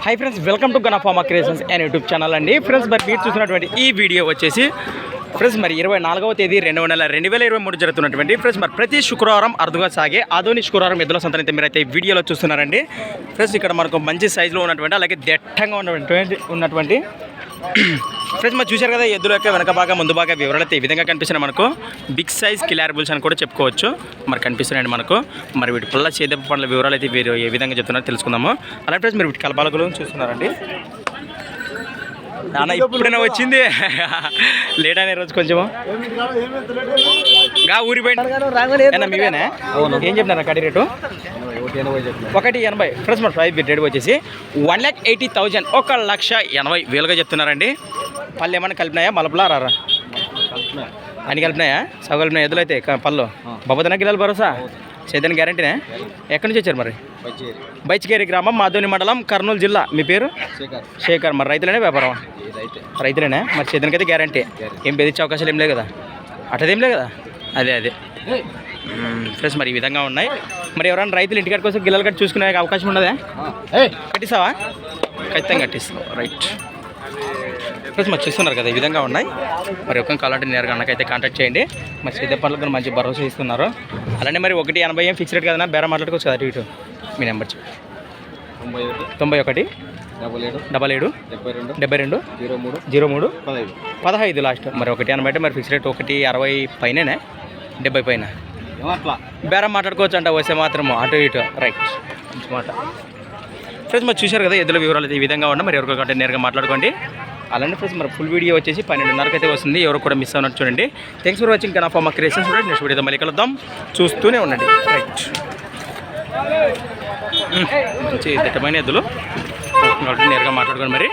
High friends, welcome to Ganapharma creations and YouTube channel అండి. Friends మరి మీరు చూసినటువంటి ఈ వీడియో వచ్చేసి ఫ్రెండ్స్ మరి 24వ తేదీ 2వ నెల 2023 జరుగుతున్నటువంటి ఫ్రెండ్స్ మరి ప్రతి శుక్రవారం అరుదుగా సాగే ఆధునిక శుక్రవారం ఎద్దుల సంతనైతే మీరైతే ఈ వీడియోలో చూస్తున్నారండి. ఫ్రెండ్స్ ఇక్కడ మనకు మంచి సైజులో ఉన్నటువంటి అలాగే దట్టంగా ఉన్నటువంటి ఫ్రెండ్స్ మరి చూశారు కదా, ఎద్దుల యొక్క వెనక భాగం ముందు భాగం వివరాలు అయితే ఈ విధంగా కనిపిస్తున్నాయి. మనకు బిగ్ సైజ్ కిలార్ బుల్స్ అని కూడా చెప్పుకోవచ్చు. మరి కనిపిస్తున్నాయండి మనకు. మరి వీటి పుల్ల చేదెప్ప పండ్ల వివరాలు అయితే వీరు ఏ విధంగా చెప్తున్నారో తెలుసుకుందాము. అలాగే ఫ్రెండ్స్ మీరు వీటి కలపాల గురించి చూస్తున్నారండి. నాన్న ఇప్పుడైనా వచ్చింది లేట్ అనే రోజు కొంచెము ఊరి పోయినా మీవేనా? ఏం చెప్తున్నారు కడి రేటు? 180. ఫ్రెండ్స్ మరి ప్రైస్ రేట్ వచ్చేసి 1,80,000 1,80,000 చెప్తున్నారండి. పళ్ళు ఏమన్నా కలిపినాయా? మలపలా రారా అన్ని కలిపినాయా? సగ కలిపినాయి ఎద్దులు అయితే పళ్ళు బాబోదన గిలాలు భరోసా చేద్దాని గ్యారంటీనే. ఎక్కడి నుంచి వచ్చారు మరి? బైచికేరి గ్రామం, మాధోని మండలం, కర్నూలు జిల్లా. మీ పేరు? శేఖర్. మరి రైతులేనే వ్యాపారం? రైతులేనే. మరి చేద్దానికి అయితే గ్యారంటీ, ఏం బెదిరించే అవకాశాలు ఏం లేదు కదా? అటదేం లేదు కదా? అదే ఫ్రెండ్స్ మరి ఈ విధంగా ఉన్నాయి. మరి ఎవరైనా రైతులు ఇంటికాడి కోసం గిల్లలు కట్టి చూసుకునే అవకాశం ఉండదా? కట్టిస్తావా? ఖచ్చితంగా కట్టిస్తావు. రైట్ ఫ్రెండ్స్ మరి చూస్తున్నారు కదా, ఈ విధంగా ఉన్నాయి. మరి ఒక్క కావాలంటే నేరుగా అన్నకైతే కాంటాక్ట్ చేయండి. మరి చేద్ద పనులకు కూడా మంచి భరోసా ఇస్తున్నారు. అలానే మరి 180 ఏం ఫిక్స్ రేట్ కదా, బేరం మాట్లాడుకోవచ్చు కదా. ఇటు మీ నెంబర్ చెప్పి 91 77 72 03 15 లాస్ట్. మరి 180 అంటే మరి ఫిక్స్ రేట్ 160 పైన 70 పైన బేరం మాట్లాడుకోవచ్చు అంట. వస్తే మాత్రము అటు ఇటు. రైట్ మంచి మాట. ఫ్రెండ్స్ మరి చూశారు కదా, ఎద్దుల వివరాలు అయితే ఈ విధంగా ఉన్నా. మరి ఎవరికొకటి నేరుగా మాట్లాడుకోండి. అలానే ఫ్రెండ్స్ మరి ఫుల్ వీడియో వచ్చేసి 12:30 అయితే వస్తుంది. ఎవరు కూడా మిస్ అవునట్టు చూడండి. Thanks for watching Ganapharma creations. Next వీడియోతో మళ్ళీ కలుద్దాం, చూస్తూనే ఉండండి. రైట్ మంచి దిట్టమైన ఎద్దులు కాబట్టి నేరుగా మాట్లాడుకోండి మరి.